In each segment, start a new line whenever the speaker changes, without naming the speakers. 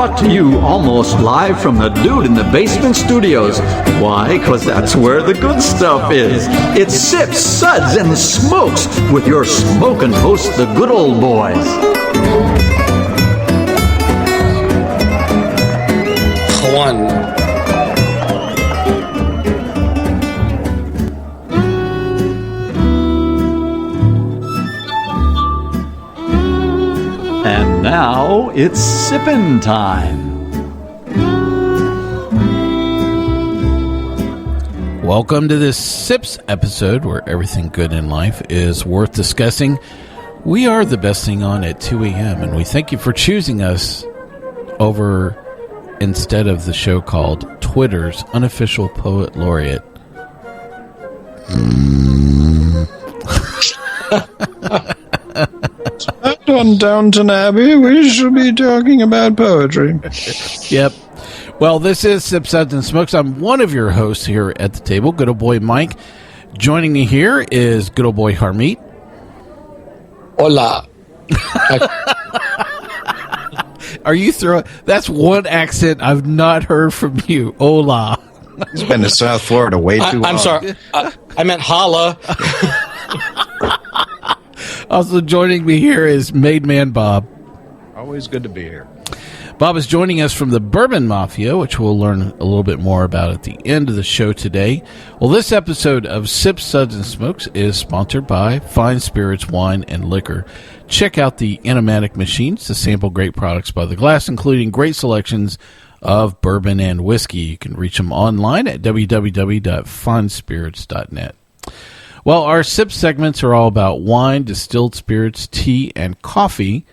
brought to you almost live from the Dude in the Basement Studios. Why? Because that's where the good stuff is. It's Sips, Suds, and Smokes with your smoking hosts, the good old boys.
One.
And now it's sippin' time.
Welcome to this Sips episode where everything good in life is worth discussing. We are the best thing on at 2 a.m. and we thank you for choosing us over instead of the show called Twitter's Unofficial Poet Laureate.
On Downton Abbey, we should be talking about poetry.
Yep. Well, this is Sips, Suds, and Smokes. I'm one of your hosts here at the table, good old boy Mike. Joining me here is good old boy Harmeet.
Hola.
Are you throwing... That's one accent I've not heard from you. Hola.
He's been to South Florida way too long.
I'm sorry. I meant holla.
Also joining me here is Made Man Bob.
Always good to be here.
Bob is joining us from the Bourbon Mafia, which we'll learn a little bit more about at the end of the show today. Well, this episode of Sips, Suds, and Smokes is sponsored by Fine Spirits, Wine, and Liquor. Check out the Enomatic machines to sample great products by the glass, including great selections of bourbon and whiskey. You can reach them online at www.finespirits.net. Well, our Sip segments are all about wine, distilled spirits, tea, and coffee.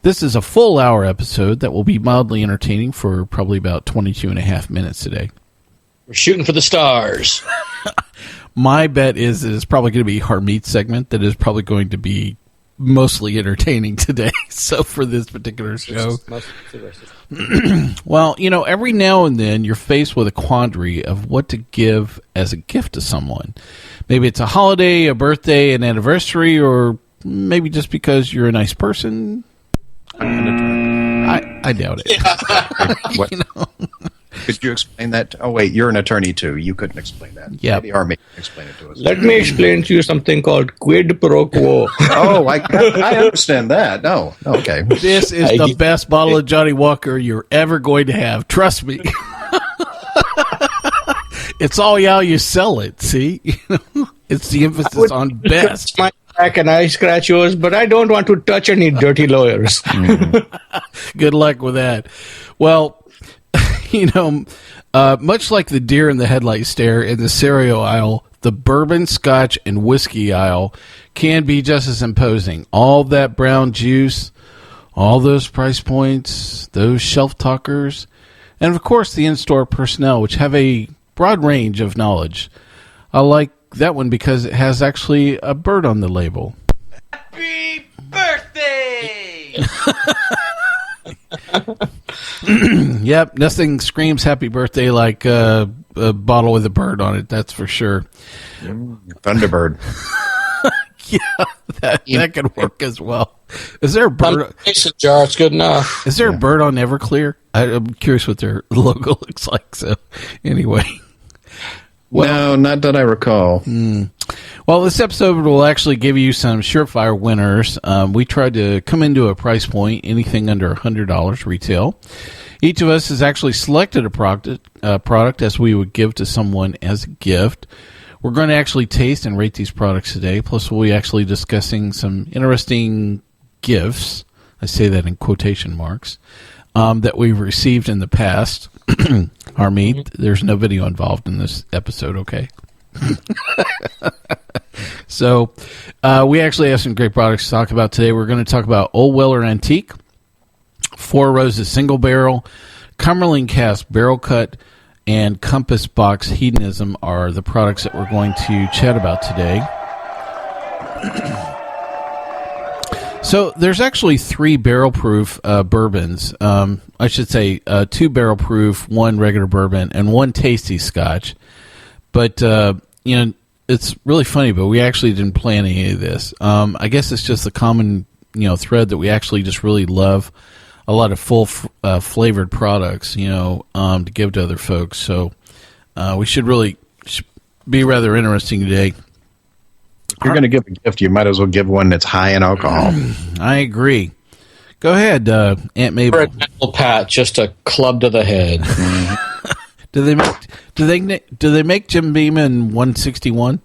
This is a full hour episode that will be mildly entertaining for probably about 22 and a half minutes today.
We're shooting for the stars.
My bet is that it's probably going to be Harmeet's segment that is probably going to be mostly entertaining today. So for this particular show. Well, you know, every now and then you're faced with a quandary of what to give as a gift to someone. Maybe it's a holiday, a birthday, an anniversary, or maybe just because you're a nice person. I doubt it.
Yeah. What?
You know?
Could you explain that? Oh, wait, you're an attorney, too. You couldn't explain that.
Yeah.
Maybe Harmeet can explain it to us.
Let me explain to you something called quid pro quo.
Oh, I understand that. No, okay.
This is the best bottle of Johnny Walker you're ever going to have. Trust me. It's all how you sell it, see? It's the emphasis on best.
My back and I scratch yours, but I don't want to touch any dirty lawyers.
Good luck with that. Well, you know, much like the deer in the headlight stare in the cereal aisle, the bourbon, scotch, and whiskey aisle can be just as imposing. All that brown juice, all those price points, those shelf talkers, and of course the in-store personnel, which have a broad range of knowledge. I like that one because it has actually a bird on the label.
Happy birthday!
Yep, nothing screams happy birthday like a bottle with a bird on it, that's for sure.
Thunderbird.
Yeah, that could work as well. Is there a bird?
Mason jar, it's good enough.
Is there a bird on Everclear? I'm curious what their logo looks like. So, anyway.
Well, no, not that I recall.
Well, this episode will actually give you some surefire winners. We tried to come into a price point, anything under $100 retail. Each of us has actually selected a product as we would give to someone as a gift. We're going to actually taste and rate these products today. Plus, we'll be actually discussing some interesting gifts. I say that in quotation marks. That we've received in the past. Harmeet, there's no video involved in this episode, okay? So, we actually have some great products to talk about today. We're going to talk about Old Weller Antique, Four Roses Single Barrel, Cumberland Cask Barrel Cut, and Compass Box Hedonism are the products that we're going to chat about today. So there's actually 3 barrel-proof bourbons. I should say 2 barrel-proof, 1 regular bourbon, and 1 tasty scotch. But, you know, it's really funny, but we actually didn't plan any of this. I guess it's just the common, thread that we actually just really love a lot of full flavored products, to give to other folks. So we should be rather interesting today.
If you're going to give a gift, you might as well give one that's high in alcohol.
I agree. Go ahead, Aunt Mabel.
For a mental pat, just a club to the head.
Do they make Jim Beam in 161?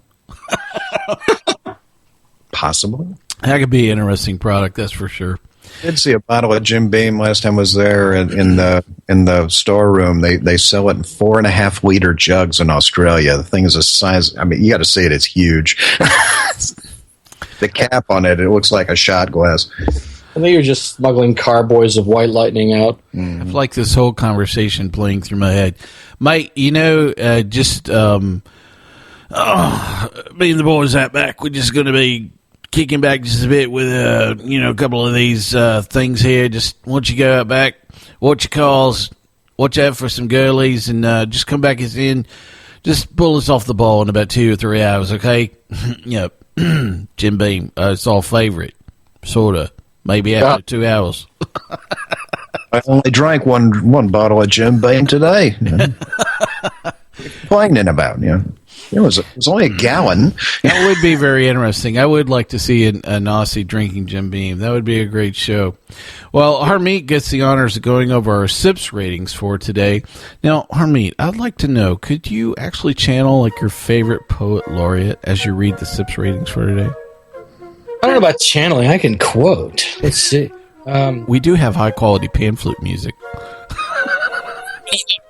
Possibly.
That could be an interesting product, that's for sure.
I did see a bottle of Jim Beam last time I was there in the storeroom. They sell it in 4.5 liter jugs in Australia. The thing is a size. I mean, you got to see it. It's huge. The cap on it looks like a shot glass.
I think you're just smuggling carboys of White Lightning out.
I feel like this whole conversation playing through my head. Mike, me and the boys out back, we're just going to be kicking back just a bit with, a couple of these things here. Just once you go out back, watch out for some girlies, and just come back as in. Just pull us off the ball in about 2 or 3 hours, okay? Yep. Jim Beam, it's our favorite, sort of. Maybe after 2 hours.
I only drank one bottle of Jim Beam today. Complaining about, It was only a gallon.
That would be very interesting. I would like to see an Aussie drinking Jim Beam. That would be a great show. Well, Harmeet gets the honors of going over our SIPS ratings for today. Now, Harmeet, I'd like to know, could you actually channel like your favorite poet laureate as you read the SIPS ratings for today?
I don't know about channeling. I can quote. Let's see.
We do have high-quality pan flute music.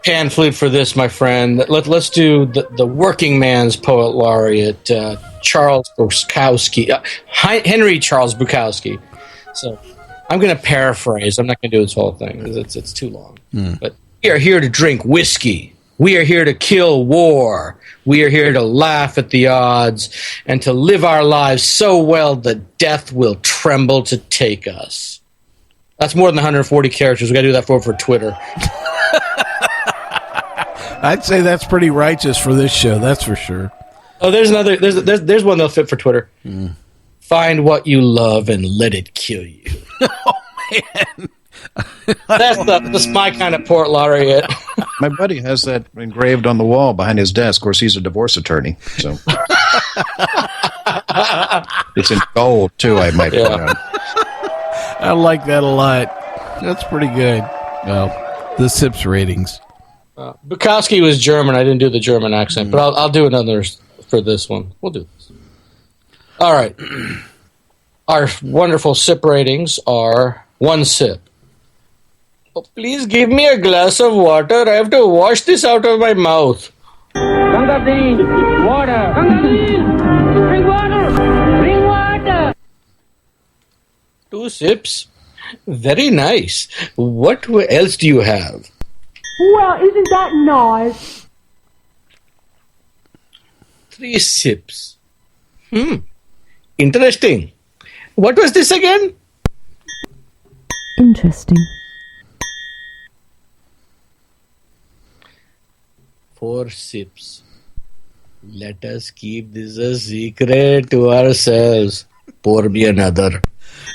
Pan flute for this, my friend. Let's do the working man's poet laureate, Charles Bukowski. Henry Charles Bukowski. So I'm going to paraphrase. I'm not going to do this whole thing because it's too long. But we are here to drink whiskey. We are here to kill war. We are here to laugh at the odds and to live our lives so well that death will tremble to take us. That's more than 140 characters. We got to do that for Twitter.
I'd say that's pretty righteous for this show. That's for sure.
Oh, there's another. There's one that'll fit for Twitter. Find what you love and let it kill you.
Oh man.
That's my kind of port laureate.
My buddy has that engraved on the wall behind his desk. Of course, he's a divorce attorney, so it's in gold too. I might point out.
I like that a lot. That's pretty good. Well, the SIPS ratings.
Bukowski was German. I didn't do the German accent, but I'll do another for this one. We'll do this. All right. Our wonderful SIP ratings are 1 sip. Oh, please give me a glass of water. I have to wash this out of my mouth.
Gangadin, water. Gangadin, bring water. Bring water.
2 sips. Very nice. What else do you have?
Well, isn't that nice?
3 sips. Interesting. What was this again?
Interesting.
4 sips. Let us keep this a secret to ourselves. Pour me another.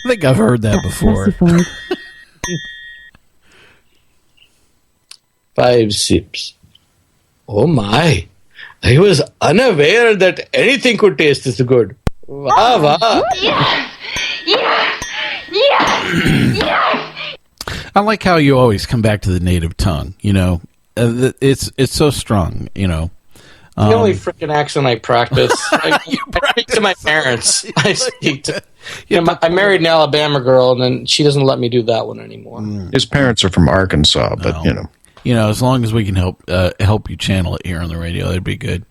I think I've heard that before.
Classified.
5 sips. Oh my. I was unaware that anything could taste this good. Wow, wow.
Yes! Yes! Yes! Yes!
I like how you always come back to the native tongue. It's so strong.
The only freaking accent I practice. I speak to my parents. I speak to. I married an Alabama girl, and then she doesn't let me do that one anymore.
His parents are from Arkansas, but
as long as we can help you channel it here on the radio, that'd be good.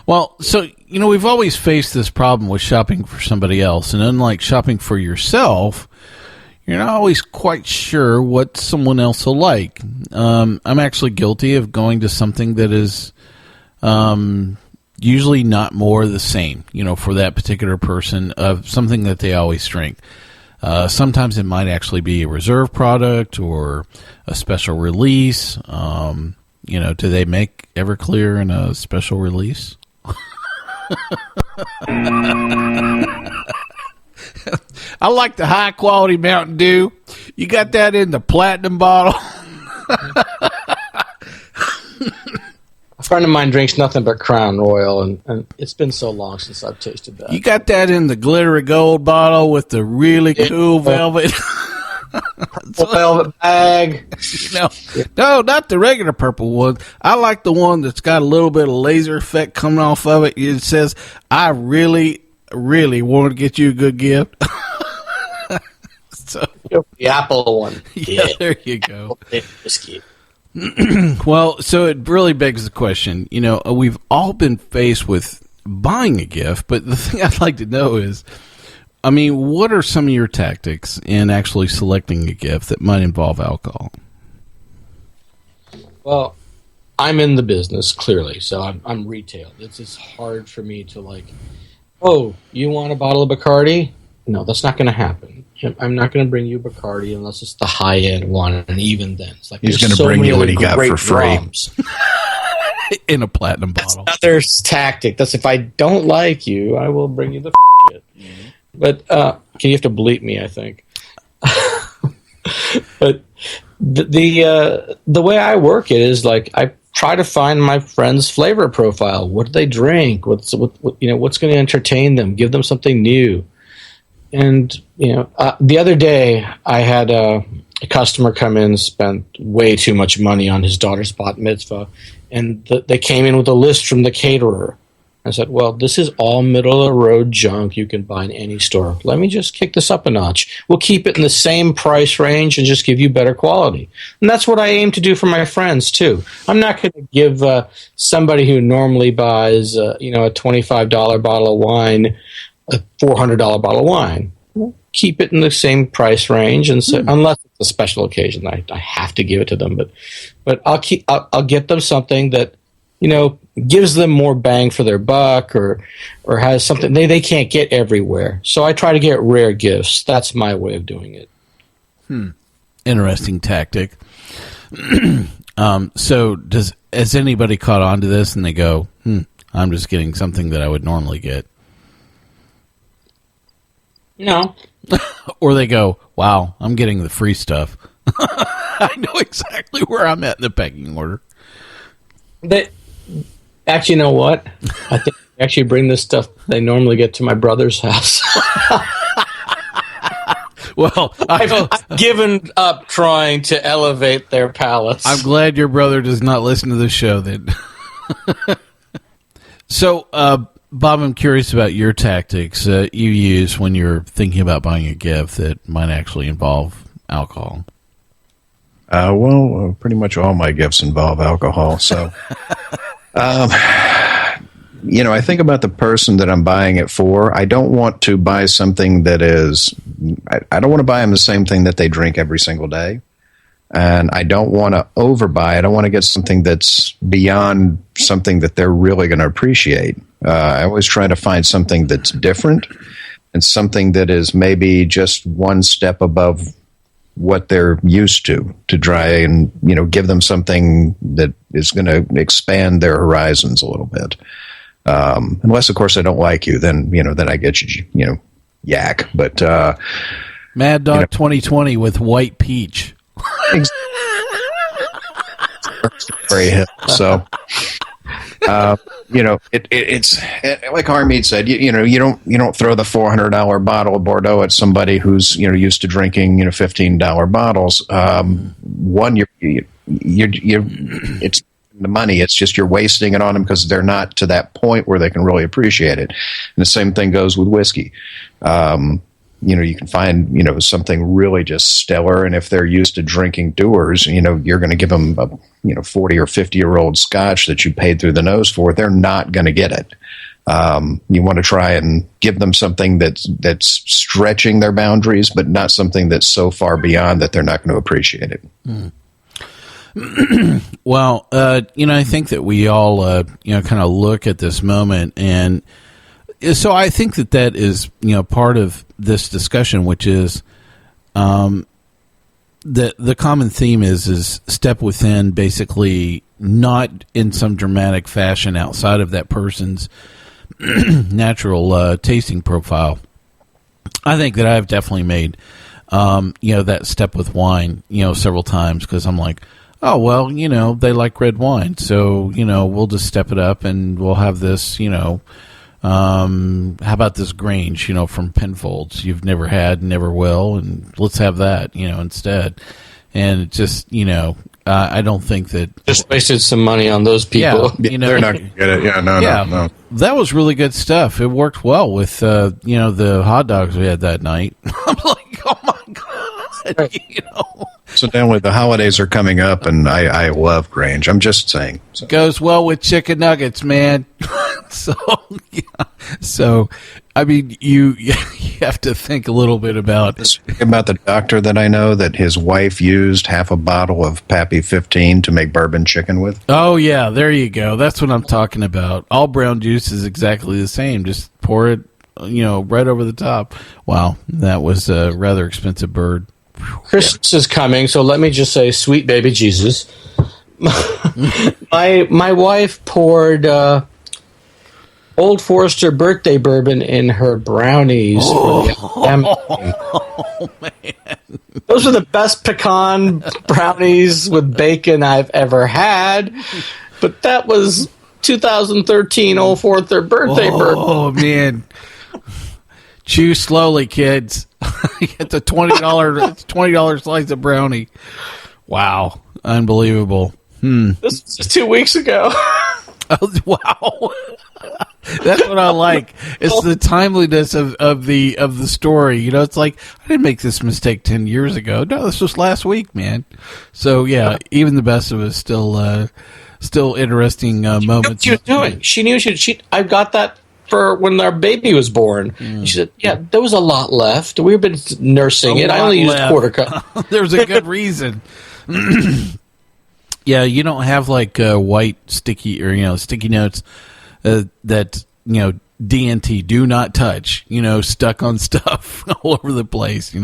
Well, so we've always faced this problem with shopping for somebody else, and unlike shopping for yourself, you're not always quite sure what someone else will like. I'm actually guilty of going to something that is usually not more the same, for that particular person, of something that they always drink. Sometimes it might actually be a reserve product or a special release. Do they make Everclear in a special release? I like the high quality Mountain Dew. You got that in the platinum bottle?
A friend of mine drinks nothing but Crown Royal, and it's been so long since I've tasted that.
You got that in the glittery gold bottle with the really cool velvet?
Velvet bag.
No, not the regular purple one. I like the one that's got a little bit of laser effect coming off of it. It says, I really, really want to get you a good gift. So,
the apple one.
Yeah, there you go.
Whiskey.
Well, so it really begs the question, we've all been faced with buying a gift, but the thing I'd like to know is, what are some of your tactics in actually selecting a gift that might involve alcohol?
Well, I'm in the business, clearly, so I'm retail. It's just hard for me to oh, you want a bottle of Bacardi? No, that's not going to happen. I'm not going to bring you Bacardi unless it's the high-end one, and even then. It's like
he's going to bring you what he got for free.
In a platinum bottle.
That's another tactic. That's if I don't like you, I will bring you the shit. Mm-hmm. But you have to bleep me, I think. But the way I work it is I try to find my friend's flavor profile. What do they drink? What's going to entertain them? Give them something new. And the other day I had a customer come in and spent way too much money on his daughter's bat mitzvah, and they came in with a list from the caterer. I said, well, this is all middle-of-the-road junk you can buy in any store. Let me just kick this up a notch. We'll keep it in the same price range and just give you better quality. And that's what I aim to do for my friends, too. I'm not going to give somebody who normally buys a $25 bottle of wine a $400 bottle of wine. We'll keep it in the same price range, and so, unless it's a special occasion, I have to give it to them. But I'll get them something that gives them more bang for their buck, or has something they can't get everywhere. So I try to get rare gifts. That's my way of doing it.
Interesting tactic. So has anybody caught on to this and they go, I'm just getting something that I would normally get?
No.
Or they go, wow, I'm getting the free stuff. I know exactly where I'm at in the pecking order.
Actually, you know what? I think they actually bring this stuff they normally get to my brother's house.
Well,
I've given up trying to elevate their palates.
I'm glad your brother does not listen to this show then. So, Bob, I'm curious about your tactics you use when you're thinking about buying a gift that might actually involve alcohol.
Pretty much all my gifts involve alcohol. So, I think about the person that I'm buying it for. I don't want to buy something that is, I don't want to buy them the same thing that they drink every single day. And I don't want to overbuy it. I want to get something that's beyond something that they're really going to appreciate. I always try to find something that's different and something that is maybe just one step above what they're used to try and, give them something that is going to expand their horizons a little bit. Unless, of course, I don't like you, then I get you, yak. But
Mad Dog 2020 with white peach.
So, it's like Harmeet said. You don't throw the $400 bottle of Bordeaux at somebody who's used to drinking $15 bottles. One, it's the money. It's just you're wasting it on them because they're not to that point where they can really appreciate it. And the same thing goes with whiskey. You can find, something really just stellar. And if they're used to drinking Dewar's, you're going to give them a, 40 or 50-year-old scotch that you paid through the nose for. They're not going to get it. You want to try and give them something that's stretching their boundaries, but not something that's so far beyond that they're not going to appreciate it.
Well, I think that we all, kind of look at this moment, and so I think that is, part of this discussion, which is the common theme is step within, basically not in some dramatic fashion outside of that person's natural tasting profile. I think that I've definitely made, that step with wine, several times because I'm like, oh, well, they like red wine. So, we'll just step it up and we'll have this, how about this Grange, from Penfolds you've never had, never will, and let's have that, instead. And it just, I don't think that
just wasted some money on those people.
Yeah,
They're not going to get it. Yeah, no.
That was really good stuff. It worked well with, the hot dogs we had that night. I'm like, oh my God,
So then the holidays are coming up, and I love Grange. I'm just saying. So.
Goes well with chicken nuggets, man. So, I mean, you have to think a little bit about
the doctor that I know that his wife used half a bottle of Pappy 15 to make bourbon chicken with.
Oh, yeah, there you go. That's what I'm talking about. All brown juice is exactly the same. Just pour it, right over the top. Wow, that was a rather expensive bird.
Christmas is coming, so let me just say, sweet baby Jesus. My wife poured Old Forester birthday bourbon in her brownies.
Oh, man.
Those are the best pecan brownies with bacon I've ever had. But that was 2013 Old Forester birthday bourbon.
Oh, man. Chew slowly, kids. It's a $20 slice of brownie. Wow. Unbelievable.
This was just 2 weeks ago.
Oh, wow. That's what I like. It's the timeliness of the story. It's like, I didn't make this mistake 10 years ago. No, this was last week, man. So, yeah, even the best of us still interesting moments.
What she was doing. She knew I got that for when our baby was born. She said, yeah, there was a lot left. We've been nursing it. I only used a quarter cup.
There's a good reason. Yeah, you don't have like white sticky or sticky notes that DNT, do not touch, stuck on stuff all over the place.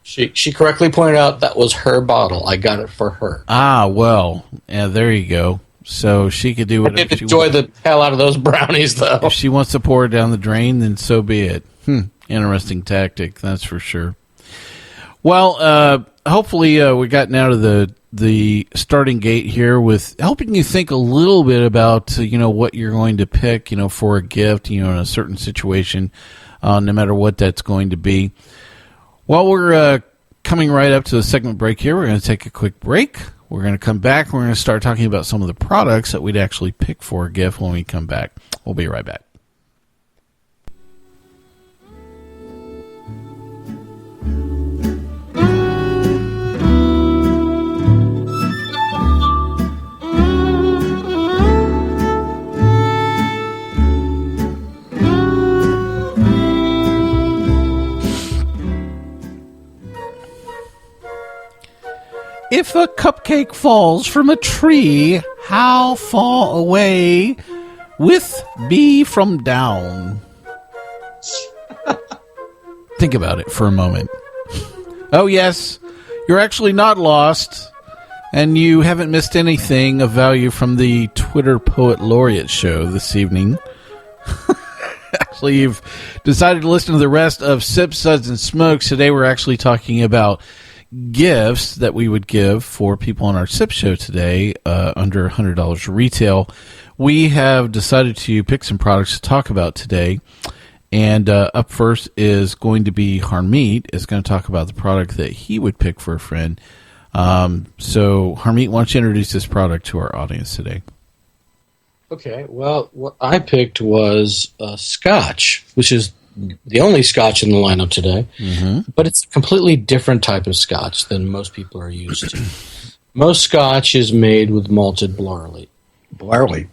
She correctly pointed out that was her bottle. I got it for her.
Ah, well, yeah, there you go. So she could do whatever she
enjoy the hell out of those brownies, though.
If she wants to pour it down the drain, then so be it. Interesting tactic, that's for sure. Well, hopefully we gotten out of the starting gate here with helping you think a little bit about what you're going to pick for a gift in a certain situation, no matter what that's going to be. Well, we're coming right up to the segment break here. We're going to take a quick break. We're going to come back. We're going to start talking about some of the products that we'd actually pick for a gift when we come back. We'll be right back. If a cupcake falls from a tree, how far away with be from down? Think about it for a moment. Oh, yes, you're actually not lost, and you haven't missed anything of value from the Twitter Poet Laureate show this evening. Actually, you've decided to listen to the rest of Sips, Suds, and Smokes. Today we're actually talking about gifts that we would give for people on our SIP show today under $100 retail. We have decided to pick some products to talk about today. And up first is going to be Harmeet is going to talk about the product that he would pick for a friend. So, Harmeet, why don't you introduce this product to our audience today?
Okay, well, what I picked was Scotch, which is the only Scotch in the lineup today, but it's a completely different type of Scotch than most people are used to. Most Scotch is made with malted barley.
Barley.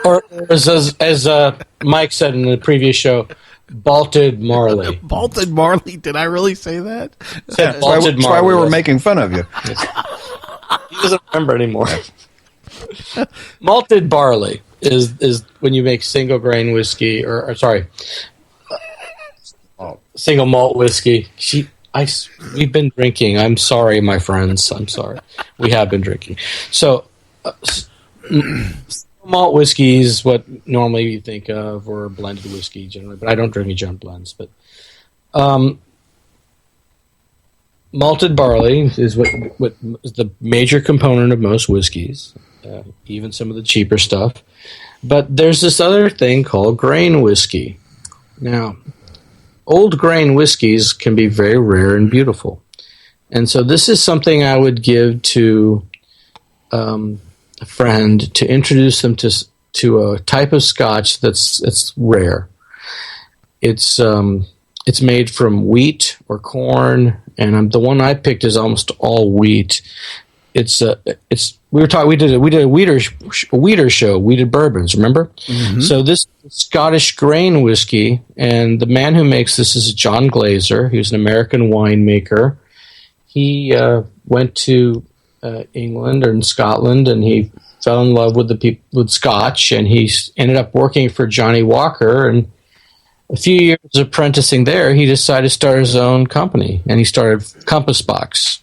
Or as Mike said in the previous show, malted barley.
Malted barley? Did I really say that?
Said
That's why we were making fun of you.
He doesn't remember anymore. Malted barley is when you make single grain whiskey, or single malt whiskey. We've been drinking. I'm sorry, my friends. I'm sorry. We have been drinking. So, Malt whiskey is what normally you think of, or blended whiskey generally, but I don't drink any junk blends. But malted barley is what is the major component of most whiskeys, even some of the cheaper stuff. But there's this other thing called grain whiskey. Now, old grain whiskeys can be very rare and beautiful. And so this is something I would give to a friend to introduce them to a type of scotch that's rare. It's made from wheat or corn, and the one I picked is almost all wheat. We did a wheater show. We did bourbons, remember? Mm-hmm. So this Scottish grain whiskey, and the man who makes this is John Glaser. He was an American winemaker. He went to England or Scotland, and he fell in love with Scotch, and he ended up working for Johnny Walker. And a few years apprenticing there, he decided to start his own company, and he started Compass Box.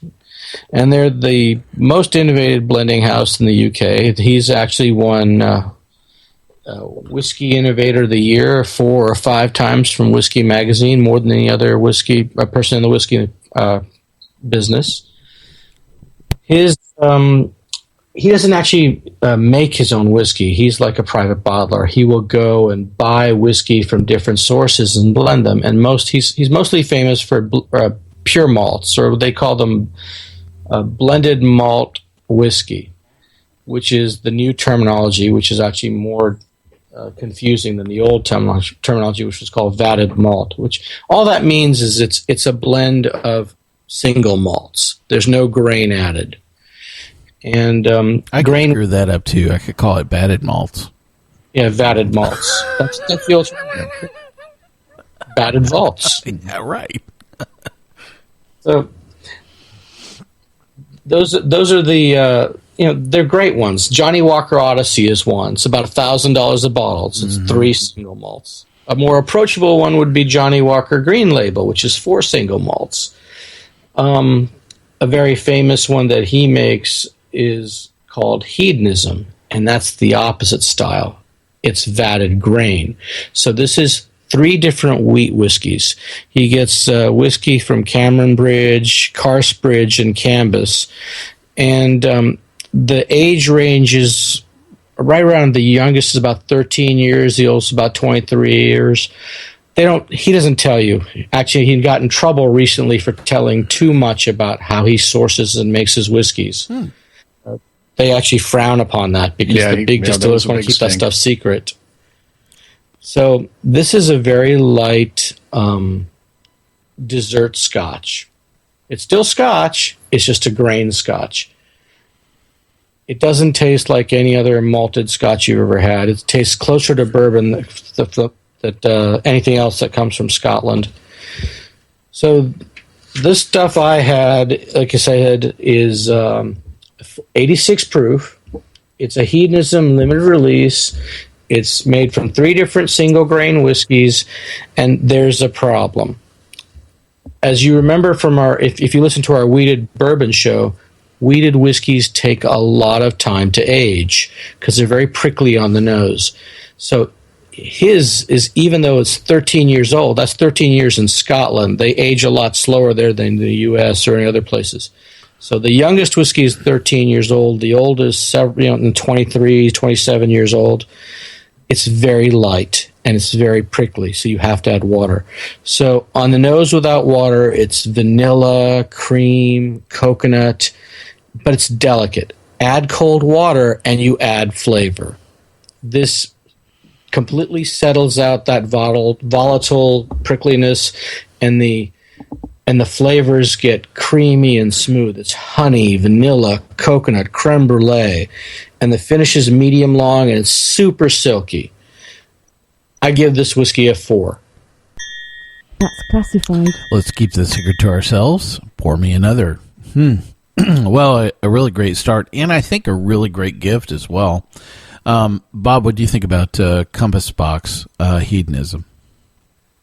And they're the most innovative blending house in the UK. He's actually won Whiskey Innovator of the Year 4 or 5 times from Whiskey Magazine, more than any other person in the whiskey business. He doesn't actually make his own whiskey. He's like a private bottler. He will go and buy whiskey from different sources and blend them. And he's mostly famous for pure malts, or they call them blended malt whiskey, which is the new terminology, which is actually more confusing than the old terminology, which was called vatted malt. Which all that means is it's a blend of single malts. There's no grain added. And
I could screw that up too. I could call it batted malts.
Yeah, vatted malts. That's the old term. Batted vaults.
Yeah, right.
So those are the they're great ones. Johnny Walker Odyssey is one. It's about $1,000 a bottle. It's 3 single malts. A more approachable one would be Johnny Walker Green Label, which is 4 single malts. A very famous one that he makes is called Hedonism, and that's the opposite style. It's vatted grain. So this is 3 different wheat whiskeys. He gets whiskey from Cameron Bridge, Carsbridge, and Cambus. And the age range is right around, the youngest is about 13 years, the oldest is about 23 years. He doesn't tell you. Actually, he got in trouble recently for telling too much about how he sources and makes his whiskeys. They actually frown upon that because the big distillers want to keep that stuff secret. So this is a very light dessert scotch. It's still scotch. It's just a grain scotch. It doesn't taste like any other malted scotch you've ever had. It tastes closer to bourbon than anything else that comes from Scotland. So this stuff I had, like I said, is 86 proof. It's a Hedonism limited release. It's made from 3 different single grain whiskeys, and there's a problem. As you remember from if you listen to our wheated bourbon show, wheated whiskeys take a lot of time to age because they're very prickly on the nose. So his is, even though it's 13 years old, that's 13 years in Scotland. They age a lot slower there than the U.S. or any other places. So the youngest whiskey is 13 years old. The oldest, 23, 27 years old. It's very light and it's very prickly, so you have to add water. So on the nose without water, it's vanilla, cream, coconut, but it's delicate. Add cold water and you add flavor. This completely settles out that volatile prickliness, and the flavors get creamy and smooth. It's honey, vanilla, coconut, creme brulee, and the finish is medium long and it's super silky. I give this whiskey a 4.
That's classified.
Let's keep the secret to ourselves. Pour me another. Well, a really great start, and I think a really great gift as well. Bob, what do you think about Compass Box Hedonism?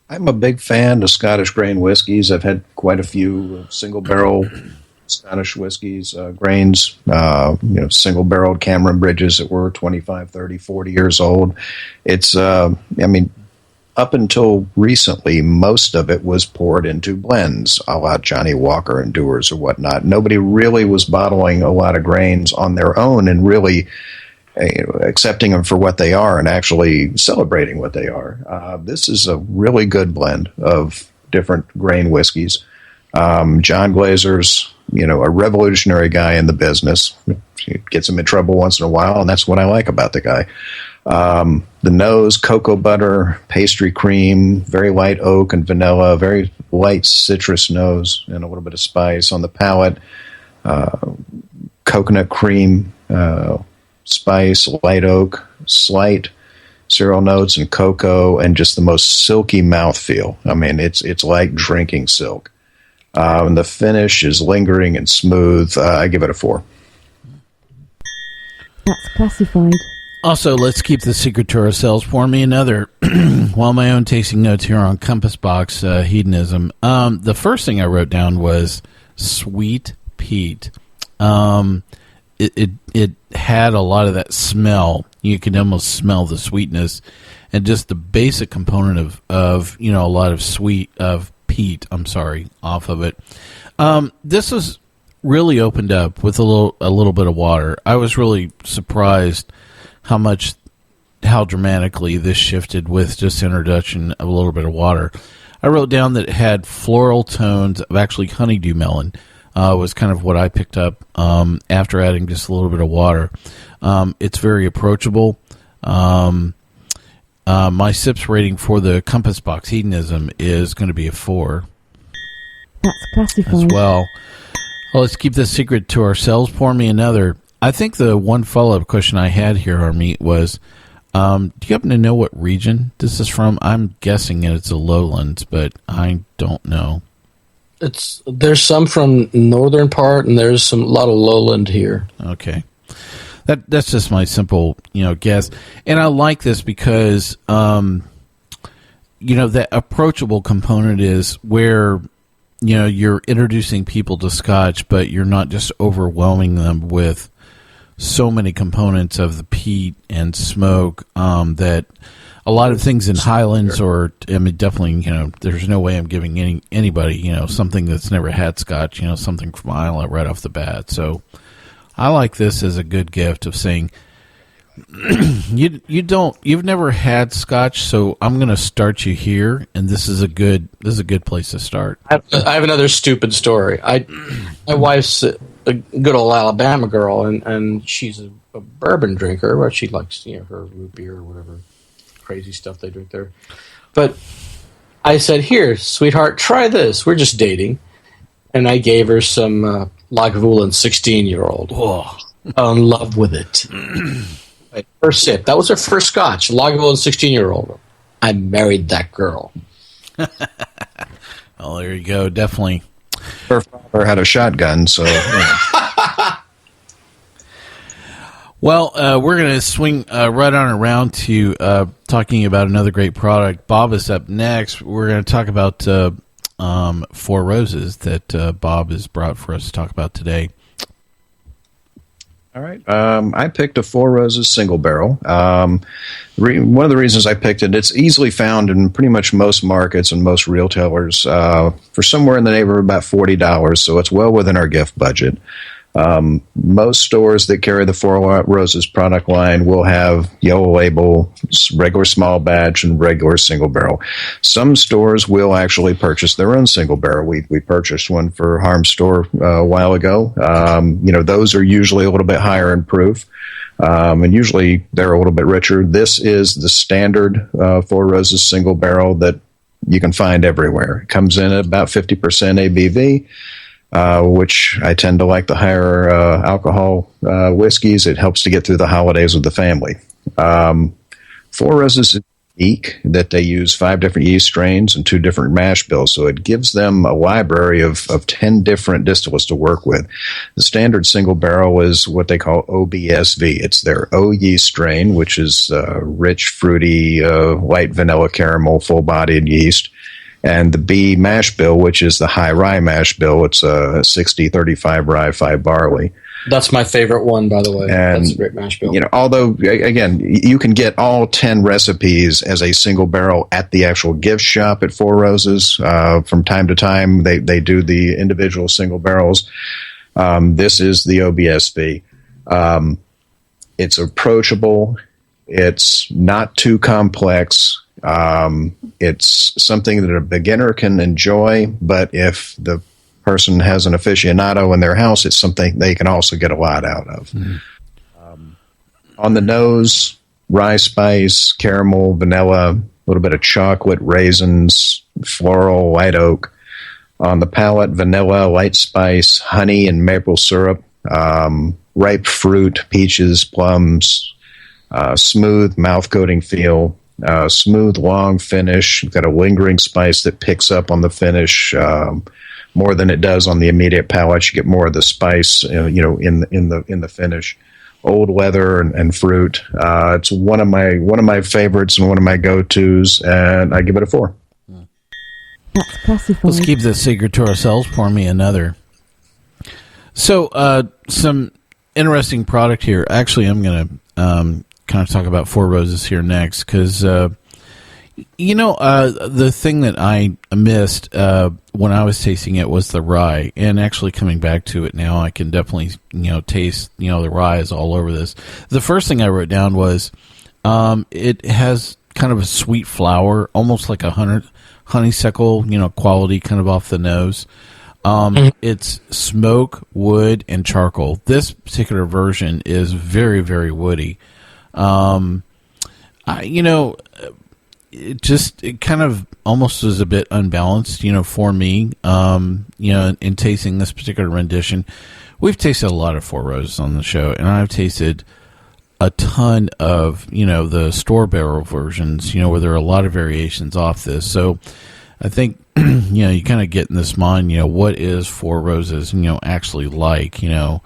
I'm a big fan of Scottish grain whiskeys. I've had quite a few single barrel Scottish whiskeys, grains, single-barreled Cameron Bridges that were 25, 30, 40 years old. It's, up until recently, most of it was poured into blends, a la Johnny Walker and Dewar's or whatnot. Nobody really was bottling a lot of grains on their own and really accepting them for what they are and actually celebrating what they are. This is a really good blend of different grain whiskeys. John Glazer's, a revolutionary guy in the business. He gets him in trouble once in a while, and that's what I like about the guy. The nose, cocoa butter, pastry cream, very light oak and vanilla, very light citrus nose, and a little bit of spice on the palate. Coconut cream, spice, light oak, slight cereal notes and cocoa, and just the most silky mouthfeel. I mean, it's like drinking silk. And the finish is lingering and smooth. I give it a 4.
That's classified.
Also, let's keep the secret to ourselves. Pour me another. While my own tasting notes here on Compass Box Hedonism. The first thing I wrote down was sweet peat. It had a lot of that smell. You could almost smell the sweetness, and just the basic component of a lot of peat. Off of it. This was really opened up with a little bit of water. I was really surprised how dramatically this shifted with just introduction of a little bit of water. I wrote down that it had floral tones of actually honeydew melon. Was kind of what I picked up after adding just a little bit of water. It's very approachable. My sips rating for the Compass Box Hedonism is going to be a 4.
That's classified.
As well. Let's keep this secret to ourselves. Pour me another. I think the one follow-up question I had here, Harmeet, was, do you happen to know what region this is from? I'm guessing it's the lowlands, but I don't know.
There's some from northern part, and there's a lot of lowland here.
Okay. That's just my simple, guess. And I like this because, that approachable component is where, you're introducing people to Scotch, but you're not just overwhelming them with so many components of the peat and smoke that a lot of things in Highlands definitely, there's no way I'm giving anybody, something that's never had Scotch, something from Islay right off the bat. So I like this as a good gift of saying, you've never had Scotch, so I'm going to start you here, and this is a good place to start.
I have another stupid story. My wife's a good old Alabama girl, and she's a bourbon drinker, where she likes her root beer or whatever crazy stuff they drink there. But I said, "Here, sweetheart, try this. We're just dating," and I gave her some Lagavulin 16-year-old. Oh, fell in love with it. First sip. That was her first Scotch. Lagavulin 16-year-old. I married that girl.
Oh, there you go. Definitely.
Her father had a shotgun, so.
Well, we're going to swing right on around to talking about another great product. Bob is up next. We're going to talk about Four Roses that Bob has brought for us to talk about today.
All right. I picked a Four Roses single barrel. One of the reasons I picked it, it's easily found in pretty much most markets and most retailers for somewhere in the neighborhood of about $40, so it's well within our gift budget. Most stores that carry the Four Roses product line will have yellow label, regular small batch, and regular single barrel. Some stores will actually purchase their own single barrel. We purchased one for Harm's store a while ago. Those are usually a little bit higher in proof, and usually they're a little bit richer. This is the standard Four Roses single barrel that you can find everywhere. It comes in at about 50% ABV. Which I tend to like the higher alcohol whiskeys. It helps to get through the holidays with the family. Four Roses is unique that they use 5 different yeast strains and 2 different mash bills, so it gives them a library of 10 different distillates to work with. The standard single barrel is what they call OBSV. It's their O yeast strain, which is rich, fruity, light vanilla caramel, full-bodied yeast. And the B mash bill, which is the high rye mash bill, it's a 60-35 rye, 5 barley.
That's my favorite one, by the way.
And,
that's a great mash bill.
Although, again, you can get all 10 recipes as a single barrel at the actual gift shop at Four Roses. From time to time, they do the individual single barrels. This is the OBSV. It's approachable. It's not too complex. It's something that a beginner can enjoy, but if the person has an aficionado in their house, it's something they can also get a lot out of. On the nose, rye spice, caramel, vanilla, a little bit of chocolate, raisins, floral, white oak. On the palate, vanilla, light spice, honey, and maple syrup, ripe fruit, peaches, plums, smooth mouth-coating feel, smooth, long finish. You've got a lingering spice that picks up on the finish more than it does on the immediate palate. You get more of the spice, in the finish. Old leather and fruit. It's one of my favorites and one of my go-tos, and I give it a 4.
That's classified.
Let's keep this secret to ourselves. Pour me another. So, some interesting product here. Actually, I'm going to kind of talk about Four Roses here next, because the thing that I missed when I was tasting it was the rye, and actually coming back to it now, I can definitely taste the rye is all over this. The first thing I wrote down was it has kind of a sweet flower, almost like a honeysuckle quality, kind of off the nose. It's smoke, wood, and charcoal. This particular version is very, very woody. It kind of almost was a bit unbalanced, for me, in tasting this particular rendition. We've tasted a lot of Four Roses on the show, and I've tasted a ton of, the store barrel versions, where there are a lot of variations off this. So I think, you kind of get in this mind, what is Four Roses, actually like, and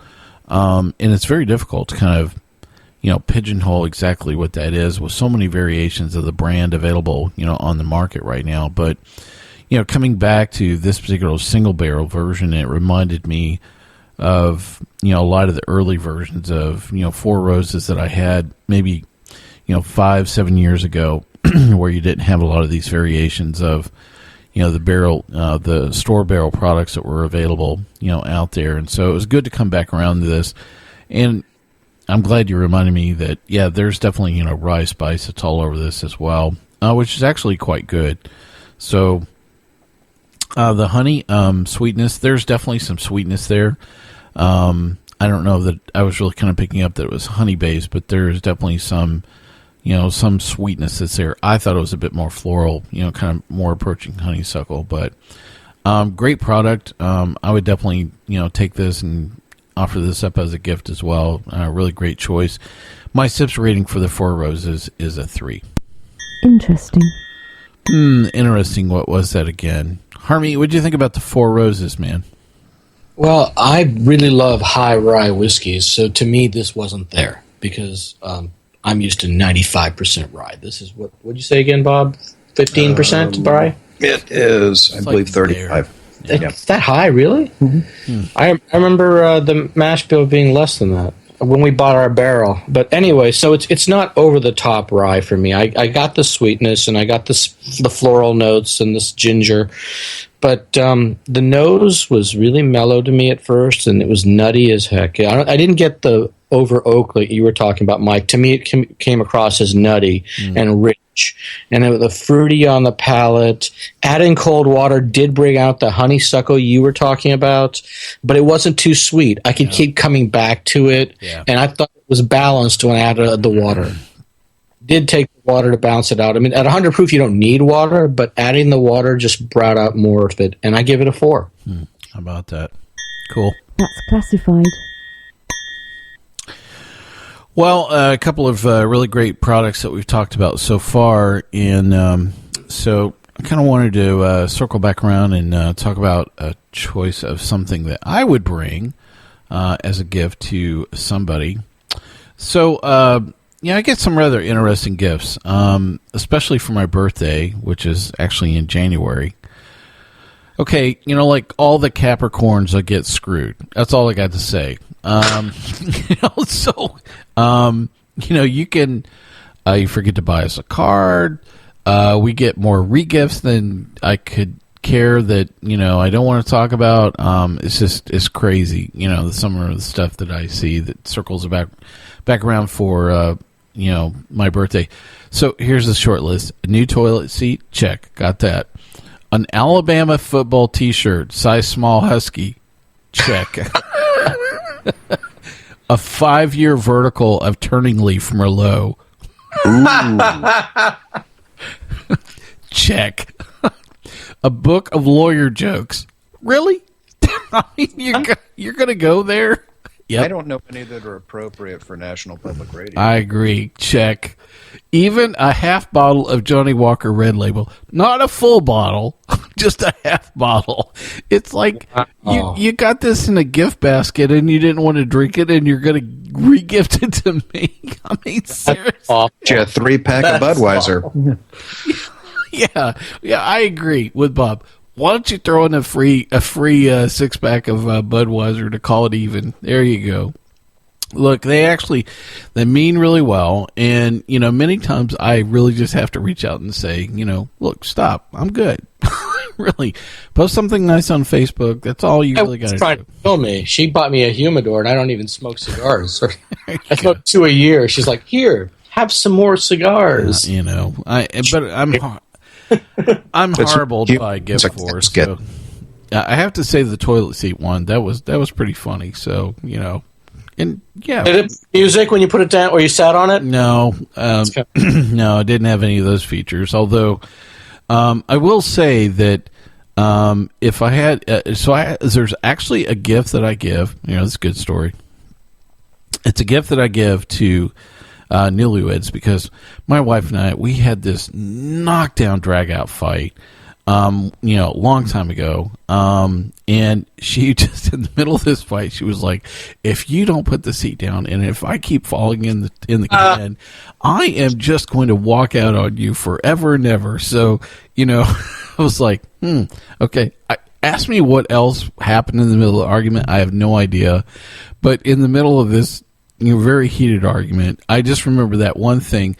it's very difficult to kind of, pigeonhole exactly what that is with so many variations of the brand available, on the market right now. But, coming back to this particular single barrel version, it reminded me of, a lot of the early versions of, Four Roses that I had maybe, 5-7 years ago, where you didn't have a lot of these variations of, the barrel, the store barrel products that were available, out there. And so it was good to come back around to this. And I'm glad you reminded me that, there's definitely, rye spice that's all over this as well, which is actually quite good. So the honey sweetness, there's definitely some sweetness there. I don't know that I was really kind of picking up that it was honey-based, but there's definitely some, some sweetness that's there. I thought it was a bit more floral, kind of more approaching honeysuckle, but great product. I would definitely, take this and offer this up as a gift as well. Really great choice. My sips rating for the Four Roses is a 3.
Interesting.
Interesting. What was that again? Harmeet, what do you think about the Four Roses, man?
Well, I really love high rye whiskeys, so to me this wasn't there because I'm used to 95% rye. This is what you say again, Bob? 15% rye?
It is, I believe, 35.
It's that high, really? Mm-hmm. I remember the mash bill being less than that when we bought our barrel. But anyway, so it's not over the top rye for me. I got the sweetness and I got the floral notes and this ginger, but the nose was really mellow to me at first, and it was nutty as heck. I didn't get the over oak like you were talking about, Mike. To me, it came across as nutty and rich. And the fruity on the palate. Adding cold water did bring out the honeysuckle you were talking about, but it wasn't too sweet. I could keep coming back to it, and I thought it was balanced when I added the water. Did take the water to balance it out. I mean, at 100 proof, you don't need water, but adding the water just brought out more of it, and I give it a 4.
How about that? Cool.
That's classified.
Well, a couple of really great products that we've talked about so far, and so I kind of wanted to circle back around and talk about a choice of something that I would bring as a gift to somebody. So, I get some rather interesting gifts, especially for my birthday, which is actually in January. Okay, like all the Capricorns that get screwed. That's all I got to say. You can, you forget to buy us a card. We get more regifts than I could care that, I don't want to talk about. It's crazy. Some of the stuff that I see that circles back around for, my birthday. So here's the short list. A new toilet seat. Check. Got that. An Alabama football T-shirt, size small husky. Check. A 5-year vertical of Turning Leaf Merlot. Check. A book of lawyer jokes. Really? I mean, you're going to go there? Yep.
I don't know any that are appropriate for National Public Radio.
I agree. Check. Even a half bottle of Johnny Walker Red Label. Not a full bottle, just a half bottle. It's like you got this in a gift basket and you didn't want to drink it and you're going to re-gift it to me. I mean, seriously.
Yeah, a 3-pack of Budweiser.
Yeah, I agree with Bob. Why don't you throw in a free 6-pack of Budweiser to call it even? There you go. Look, they mean really well, and many times I really just have to reach out and say, look, stop, I'm good. Really, post something nice on Facebook. That's all you really got to do.
Trying to kill me. She bought me a humidor, and I don't even smoke cigars. I smoke 2 a year. She's like, here, have some more cigars. I'm horrible to buy gifts for. So, I have to say the toilet seat one that was pretty funny. So and yeah, did it music when you put it down or you sat on it?
No, no, it didn't have any of those features. Although I will say that if I had, there's actually a gift that I give. It's a good story. It's a gift that I give to newlyweds because my wife and I, we had this knockdown drag out fight a long time ago, and she just in the middle of this fight she was like, if you don't put the seat down and if I keep falling in the can, I am just going to walk out on you forever and ever. So I was like, okay. Ask me what else happened in the middle of the argument. I have no idea, but in the middle of this very heated argument, I just remember that one thing.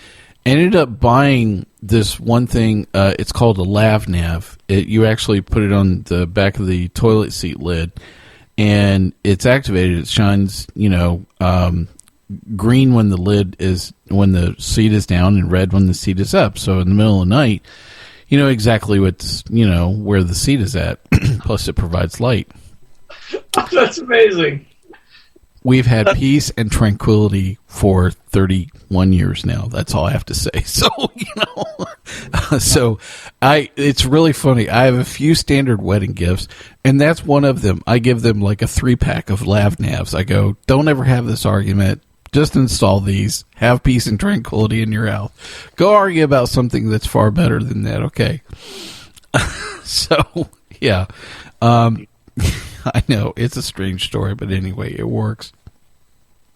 Ended up buying this one thing. It's called a lav nav. You actually put it on the back of the toilet seat lid, and it's activated. It shines, green when when the seat is down, and red when the seat is up. So in the middle of the night, you know exactly what's where the seat is at. Plus, it provides light.
That's amazing.
We've had peace and tranquility for 31 years now. That's all I have to say. So, it's really funny. I have a few standard wedding gifts, and that's one of them. I give them like a 3-pack of lav navs. I go, don't ever have this argument. Just install these. Have peace and tranquility in your house. Go argue about something that's far better than that. Okay. So, yeah. I know it's a strange story, but anyway, it works.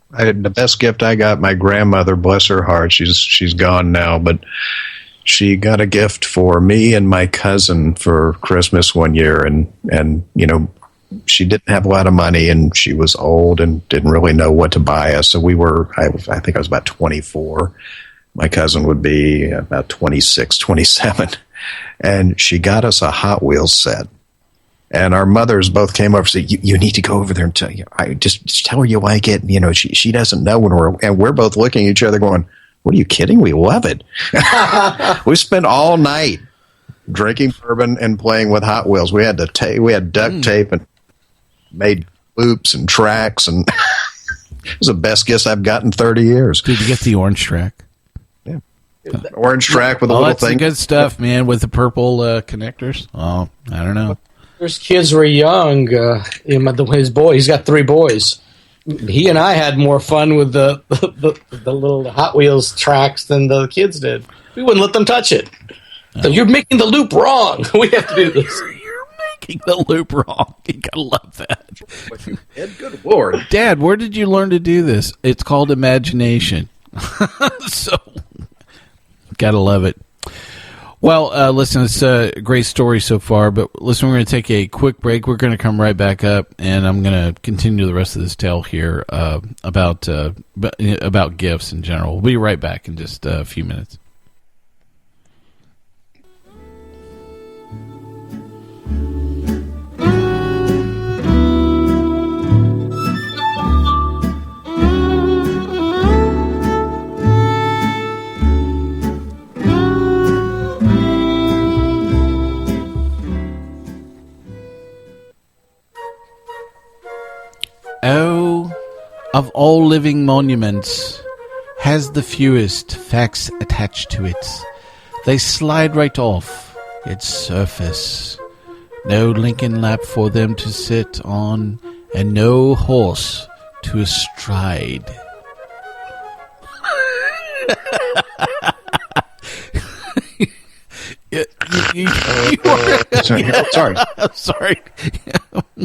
The best gift I got, my grandmother, bless her heart, she's gone now, but she got a gift for me and my cousin for Christmas one year, and she didn't have a lot of money, and she was old and didn't really know what to buy us. So I think I was about 24. My cousin would be about 26, 27, and she got us a Hot Wheels set. And our mothers both came over and said, you need to go over there and tell you. I just tell her you like it. She doesn't know we're both looking at each other going, what are you kidding? We love it. We spent all night drinking bourbon and playing with Hot Wheels. We had duct tape and made loops and tracks, and it was the best gift I've gotten in 30 years.
Did you get the orange track?
Yeah. Orange track with a little
that's
thing.
That's the good stuff, man, with the purple connectors. Oh, I don't know.
There's kids were young. His boy, he's got 3 boys. He and I had more fun with the little Hot Wheels tracks than the kids did. We wouldn't let them touch it. So you're making the loop wrong. We have to do this.
You're making the loop wrong. You gotta love that.
Good Lord.
Dad, where did you learn to do this? It's called imagination. So, gotta love it. Well, listen, it's a great story so far, but listen, we're going to take a quick break. We're going to come right back up, and I'm going to continue the rest of this tale here about gifts in general. We'll be right back in just a few minutes. Oh, of all living monuments, has the fewest facts attached to it. They slide right off its surface. No Lincoln lap for them to sit on, and no horse to astride.
Sorry.
I'm sorry.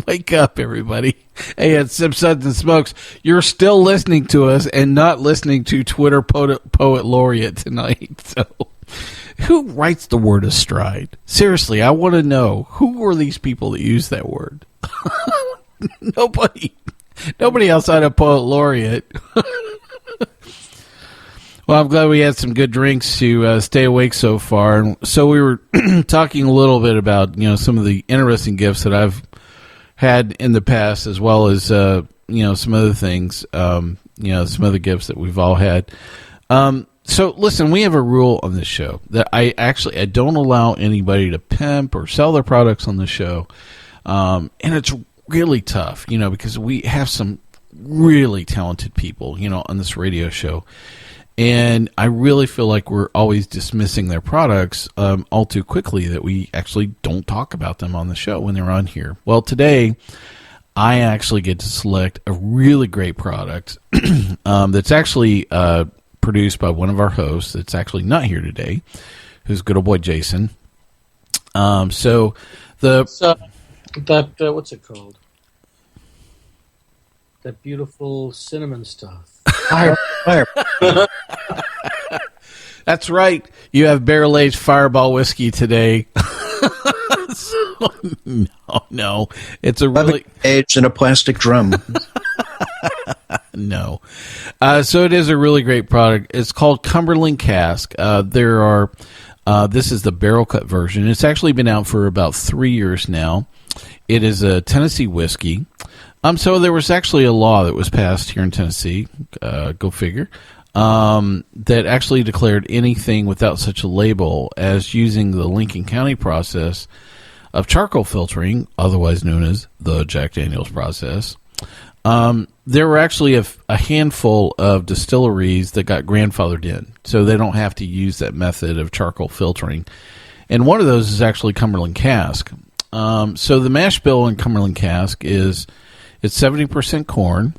Wake up, everybody. Hey, it's Suds and Smokes. You're still listening to us and not listening to Twitter Poet Laureate tonight. So, who writes the word astride? Seriously, I want to know. Who are these people that use that word? Nobody outside of Poet Laureate. Well, I'm glad we had some good drinks to stay awake so far. And so we were talking a little bit about, some of the interesting gifts that I've had in the past, as well as, some other things, some other gifts that we've all had. So listen, we have a rule on this show that I don't allow anybody to pimp or sell their products on the show. And it's really tough, because we have some really talented people, on this radio show. And I really feel like we're always dismissing their products all too quickly, that we actually don't talk about them on the show when they're on here. Well, today I actually get to select a really great product that's actually produced by one of our hosts that's actually not here today, who's good old boy Jason. What's it called? That beautiful cinnamon stuff.
Fire.
That's right. You have barrel-aged Fireball whiskey today. No. It's a really
aged in a plastic drum.
No. So it is a really great product. It's called Cumberland Cask. This is the barrel cut version. It's actually been out for about 3 years now. It is a Tennessee whiskey. So there was actually a law that was passed here in Tennessee, go figure, that actually declared anything without such a label as using the Lincoln County process of charcoal filtering, otherwise known as the Jack Daniels process. There were actually a handful of distilleries that got grandfathered in, so they don't have to use that method of charcoal filtering. And one of those is actually Cumberland Cask. So the mash bill in Cumberland Cask is... It's 70% corn,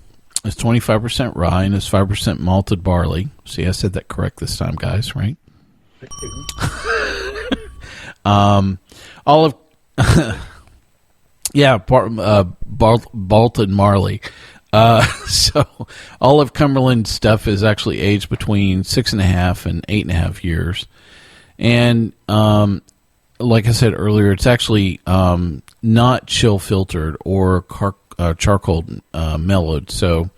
it's 25% rye, and it's 5% malted barley. See, I said that correct this time, guys, right? All of... yeah, malted barley. So all of Cumberland stuff is actually aged between 6.5 and 8.5 years. And like I said earlier, it's actually not chill filtered or charcoal mellowed. So,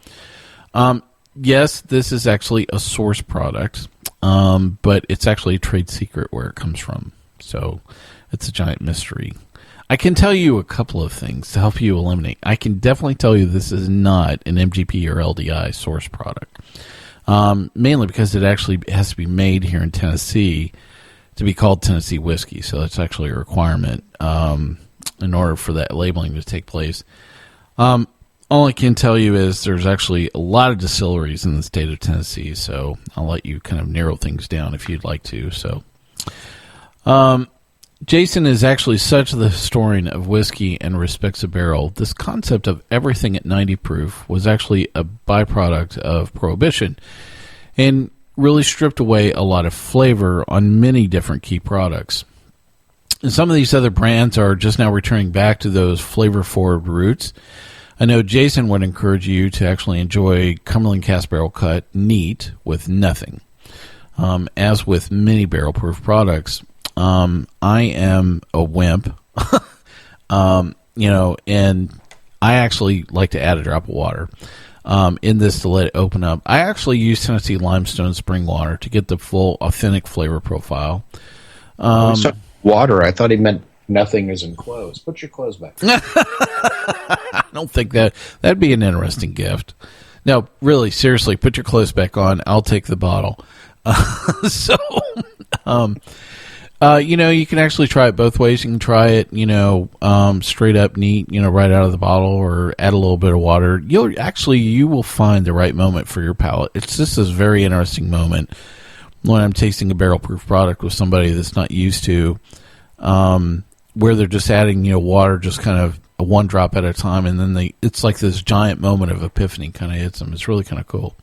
yes, this is actually a source product, but it's actually a trade secret where it comes from. So, it's a giant mystery. I can tell you a couple of things to help you eliminate. I can definitely tell you this is not an MGP or LDI source product, mainly because it actually has to be made here in Tennessee to be called Tennessee whiskey. So, that's actually a requirement in order for that labeling to take place. All I can tell you is there's actually a lot of distilleries in the state of Tennessee, so I'll let you kind of narrow things down if you'd like to. So, Jason is actually such the historian of whiskey and respects a barrel. This concept of everything at 90 proof was actually a byproduct of Prohibition and really stripped away a lot of flavor on many different key products. And some of these other brands are just now returning back to those flavor-forward roots. I know Jason would encourage you to actually enjoy Cumberland Cask Barrel Cut neat with nothing. As with many barrel-proof products, I am a wimp, and I actually like to add a drop of water in this to let it open up. I actually use Tennessee limestone spring water to get the full authentic flavor profile.
Water. I thought he meant nothing is enclosed. Put your clothes back.
I don't think that'd be an interesting gift. No, really, seriously, put your clothes back on. I'll take the bottle. You can actually try it both ways. You can try it, straight up neat, right out of the bottle, or add a little bit of water. You will find the right moment for your palate. It's just this very interesting moment when I'm tasting a barrel proof product with somebody that's not used to, where they're just adding, water, just kind of a one drop at a time, and then it's like this giant moment of epiphany kind of hits them. It's really kind of cool.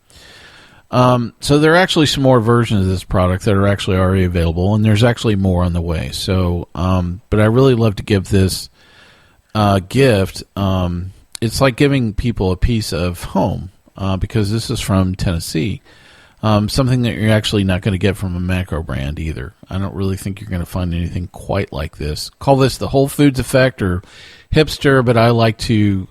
So there are actually some more versions of this product that are actually already available, and there's actually more on the way. So, but I really love to give this gift. It's like giving people a piece of home, because this is from Tennessee. Something that you're actually not going to get from a macro brand either. I don't really think you're going to find anything quite like this. Call this the Whole Foods effect or hipster, but I like the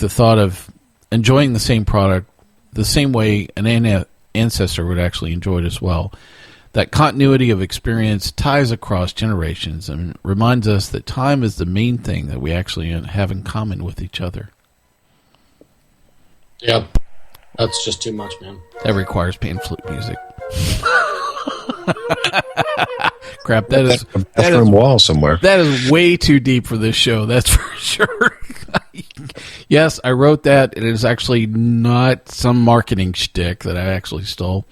thought of enjoying the same product the same way an ancestor would actually enjoy it as well. That continuity of experience ties across generations and reminds us that time is the main thing that we actually have in common with each other.
Yep. That's just too much, man.
That requires pan flute music. Crap, that is
wall somewhere.
That is way too deep for this show, that's for sure. Yes, I wrote that. It is actually not some marketing shtick that I actually stole.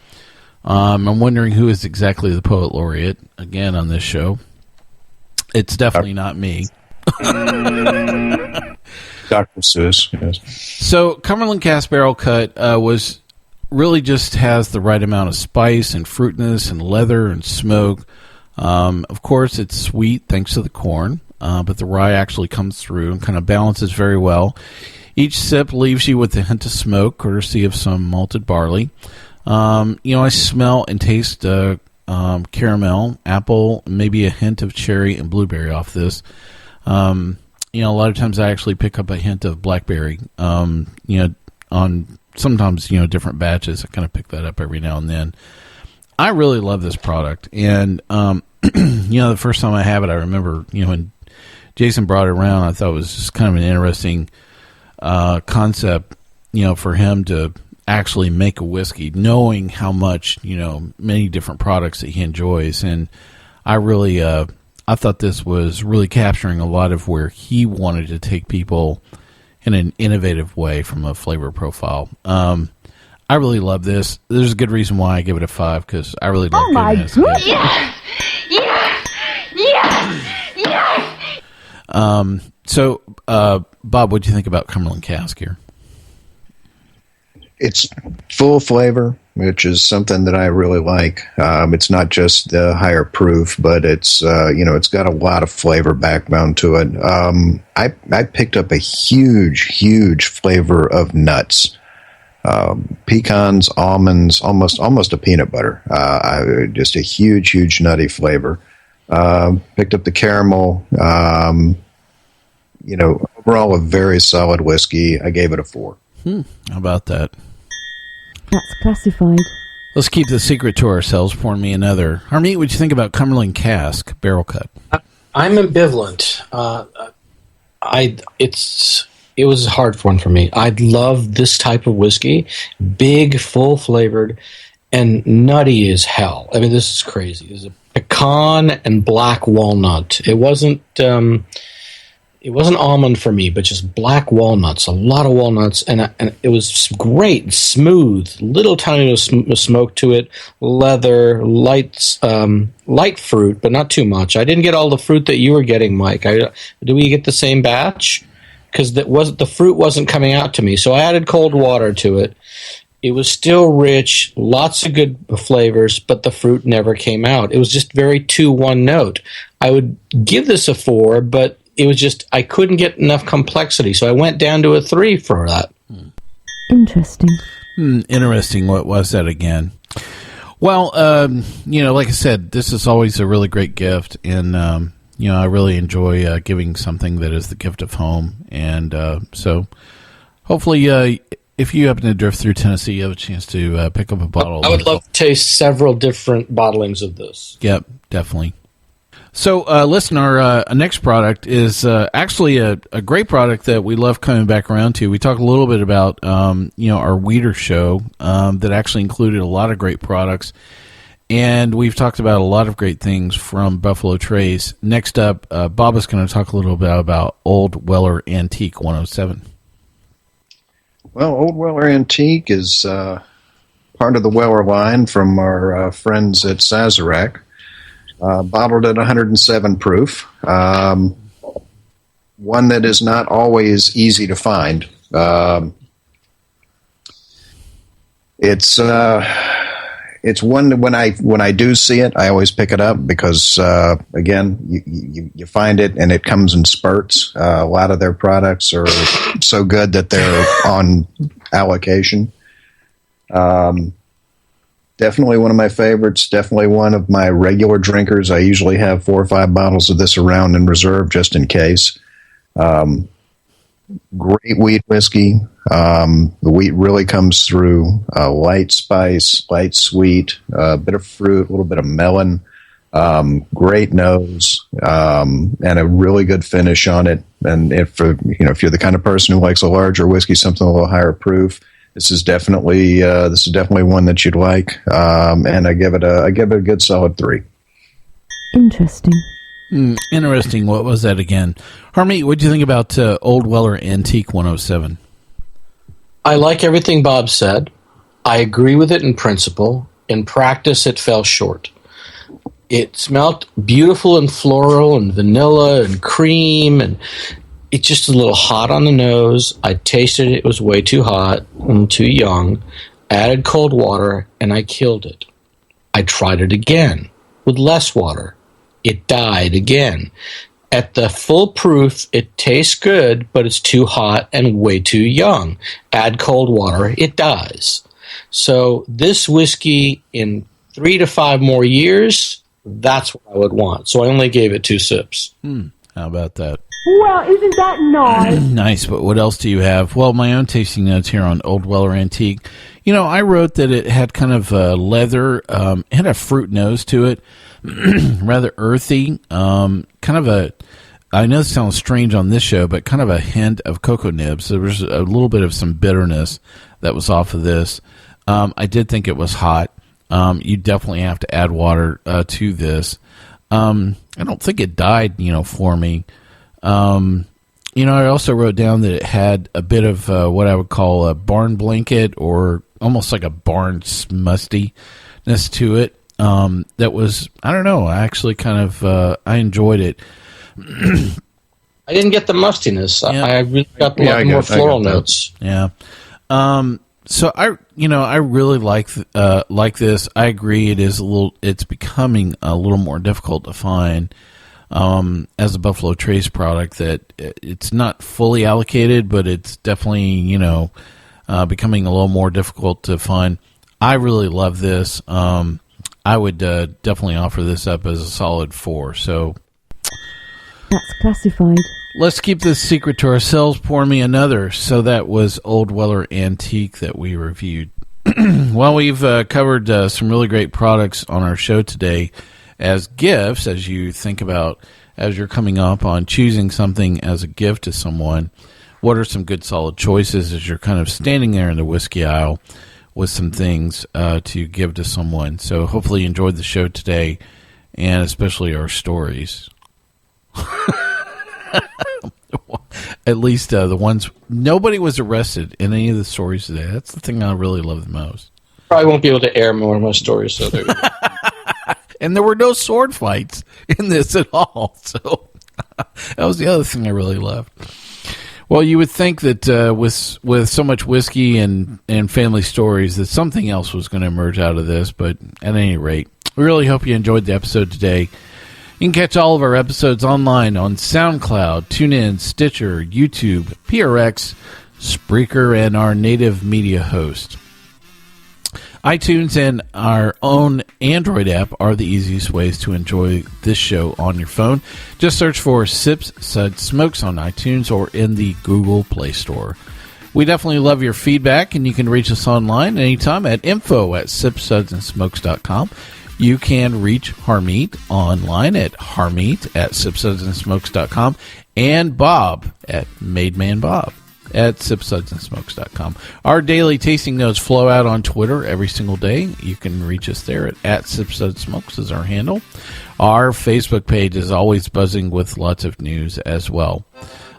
I'm wondering who is exactly the poet laureate, again, on this show. It's definitely not me.
Dr. Seuss, yes.
So, Cumberland Cask Barrel Cut was really just has the right amount of spice and fruitiness and leather and smoke. Of course, it's sweet thanks to the corn, but the rye actually comes through and kind of balances very well. Each sip leaves you with a hint of smoke, courtesy of some malted barley. I smell and taste caramel, apple, maybe a hint of cherry and blueberry off this. A lot of times I actually pick up a hint of blackberry, on sometimes, different batches. I kind of pick that up every now and then. I really love this product. And, the first time I have it, I remember, when Jason brought it around, I thought it was just kind of an interesting concept, for him to actually make a whiskey, knowing how much, many different products that he enjoys. And I really, I thought this was really capturing a lot of where he wanted to take people in an innovative way from a flavor profile. I really love this. There's a good reason why I give it a 5, because I really love giving it a
goodness. Yes!
So, Bob, what do you think about Cumberland Cask here?
It's full flavor, which is something that I really like. It's not just the higher proof, but it's it's got a lot of flavor backbone to it. I picked up a huge flavor of nuts, pecans, almonds, almost a peanut butter. Just a huge nutty flavor. Picked up the caramel. Overall a very solid whiskey. I gave it a 4.
How about that?
That's classified.
Let's keep the secret to ourselves. Pour me another. Harmeet, what do you think about Cumberland Cask Barrel Cut?
I'm ambivalent. It was a hard one for me. I love this type of whiskey, big, full flavored, and nutty as hell. I mean, this is crazy. There's a pecan and black walnut. It wasn't almond for me, but just black walnuts, a lot of walnuts, and it was great, smooth, little tiny smoke to it, leather, light fruit, but not too much. I didn't get all the fruit that you were getting, Mike. Do we get the same batch? Because the fruit wasn't coming out to me, so I added cold water to it. It was still rich, lots of good flavors, but the fruit never came out. It was just very 2-1 note. I would give this a 4, but it was just, I couldn't get enough complexity, so I went down to a 3 for that.
Interesting.
Interesting. What was that again? Well, like I said, this is always a really great gift, and I really enjoy giving something that is the gift of home, and so hopefully, if you happen to drift through Tennessee, you have a chance to pick up a bottle.
I would love to taste several different bottlings of this.
Yep, definitely. So, listen, our next product is actually a great product that we love coming back around to. We talked a little bit about, our Weeder show that actually included a lot of great products. And we've talked about a lot of great things from Buffalo Trace. Next up, Bob is going to talk a little bit about Old Weller Antique 107.
Well, Old Weller Antique is part of the Weller line from our friends at Sazerac. Bottled at 107 proof. One that is not always easy to find. It's one that when I do see it, I always pick it up because again, you find it and it comes in spurts. A lot of their products are so good that they're on allocation. Definitely one of my favorites. Definitely one of my regular drinkers. I usually have 4 or 5 bottles of this around in reserve just in case. Great wheat whiskey. The wheat really comes through. Light spice, light sweet, a bit of fruit, a little bit of melon. Great nose, and a really good finish on it. And if you're the kind of person who likes a larger whiskey, something a little higher proof, this is definitely one that you'd like. And I give it a good solid 3.
Interesting.
Interesting. What was that again? Harmeet, what do you think about Old Weller Antique 107?
I like everything Bob said. I agree with it in principle. In practice, it fell short. It smelled beautiful and floral and vanilla and cream, and it's just a little hot on the nose. I tasted it. It was way too hot and too young. Added cold water, and I killed it. I tried it again with less water. It died again. At the full proof, it tastes good, but it's too hot and way too young. Add cold water, it dies. So this whiskey in 3 to 5 more years, that's what I would want. So I only gave it 2 sips.
How about that?
Well, isn't that nice?
Nice, but what else do you have? Well, my own tasting notes here on Old Weller Antique. I wrote that it had kind of leather, it had a fruit nose to it, rather earthy, kind of I know this sounds strange on this show, but kind of a hint of cocoa nibs. There was a little bit of some bitterness that was off of this. I did think it was hot. You definitely have to add water to this. I don't think it died, for me. I also wrote down that it had a bit of what I would call a barn blanket or almost like a barn mustiness to it. That was, I don't know, I actually kind of, I enjoyed it.
I didn't get the mustiness.
Yeah.
I really got more floral notes.
Yeah. So I really like this. I agree. It's becoming a little more difficult to find, as a Buffalo Trace product, that it's not fully allocated, but it's definitely, becoming a little more difficult to find. I really love this. I would definitely offer this up as a solid 4. So
That's classified.
let's keep this secret to ourselves. Pour me another. So that was Old Weller Antique that we reviewed. Well, we've covered some really great products on our show today as gifts, as you think about, as you're coming up on choosing something as a gift to someone. What are some good solid choices as you're kind of standing there in the whiskey aisle with some things to give to someone? So hopefully you enjoyed the show today, and especially our stories. At least the ones, nobody was arrested in any of the stories today. That's the thing I really love the most.
Probably won't be able to air more of my stories, so there you go.
And there were no sword fights in this at all. So that was the other thing I really loved. Well, you would think that with so much whiskey and family stories that something else was going to emerge out of this, but at any rate, we really hope you enjoyed the episode today. You can catch all of our episodes online on SoundCloud, TuneIn, Stitcher, YouTube, PRX, Spreaker, and our native media host. iTunes and our own Android app are the easiest ways to enjoy this show on your phone. Just search for Sips, Suds, Smokes on iTunes or in the Google Play Store. We definitely love your feedback, and you can reach us online anytime at info@sipsudsandsmokes.com. You can reach Harmeet online at harmeet@sipsudsandsmokes.com and Bob at mademanbob at sipsudsandsmokes.com. Our daily tasting notes flow out on Twitter every single day. You can reach us there at sipsudssmokes is our handle. Our Facebook page is always buzzing with lots of news as well.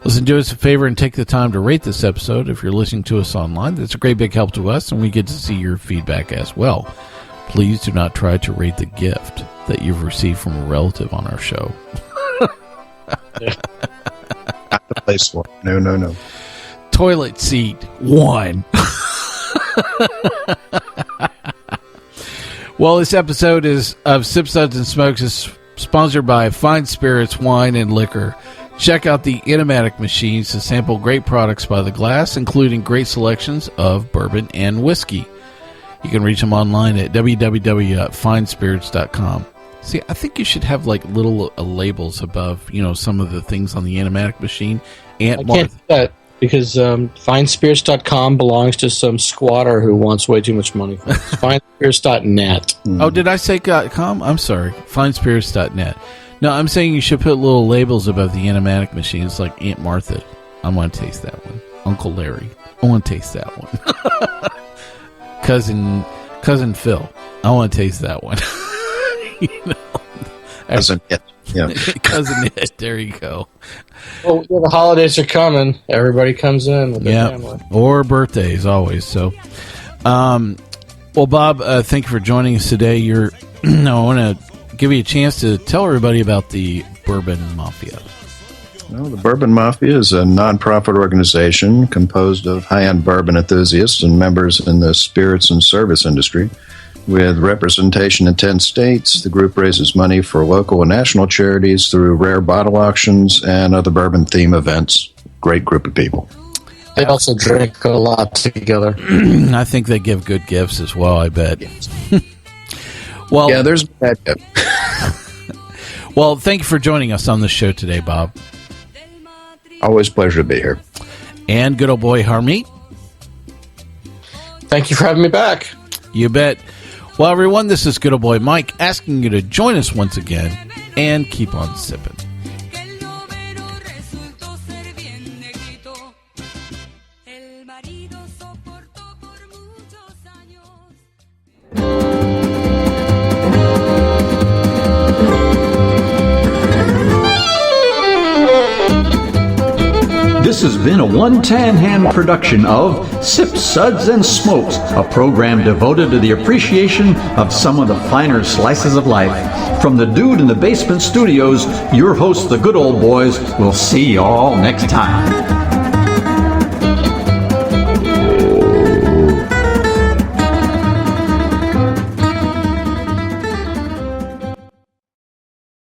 Listen, do us a favor and take the time to rate this episode. If you're listening to us online, that's a great big help to us, and we get to see your feedback as well. Please do not try to rate the gift that you've received from a relative on our show.
Not the place for it. No.
Toilet seat 1. Well, this episode of Sip, Suds, and Smokes is sponsored by Fine Spirits, Wine, and Liquor. Check out the Enomatic machines to sample great products by the glass, including great selections of bourbon and whiskey. You can reach them online at www.finespirits.com. See, I think you should have like little labels above, some of the things on the Enomatic machine.
I can't do that because finespirits.com belongs to some squatter who wants way too much money. Finespirits.net.
Oh, did I say .com? I'm sorry. Finespirits.net. No, I'm saying you should put little labels above the Enomatic machines like Aunt Martha. I want to taste that one. Uncle Larry. I want to taste that one. Cousin Phil. I want to taste that one.
Cousin It. Yeah.
Cousin It. There you go.
Oh, yeah, the holidays are coming. Everybody comes in with their family.
Or birthdays, always. So, well, Bob, thank you for joining us today. I want to give you a chance to tell everybody about the Bourbon Mafia.
Well, the Bourbon Mafia is a nonprofit organization composed of high-end bourbon enthusiasts and members in the spirits and service industry. With representation in 10 states, the group raises money for local and national charities through rare bottle auctions and other bourbon theme events. Great group of people.
They also drink a lot together.
I think they give good gifts as well, I bet. Well,
yeah, there's bad gift.
Well, thank you for joining us on the show today, Bob.
Always a pleasure to be here.
And good old boy Harmeet.
Thank you for having me back.
You bet. Well, everyone, this is good old boy Mike asking you to join us once again and keep on sipping.
This has been a One Tan Hand production of Sips, Suds, and Smokes, a program devoted to the appreciation of some of the finer slices of life. From the Dude in the Basement Studios, your hosts, the Good Old Boys, will see you all next time.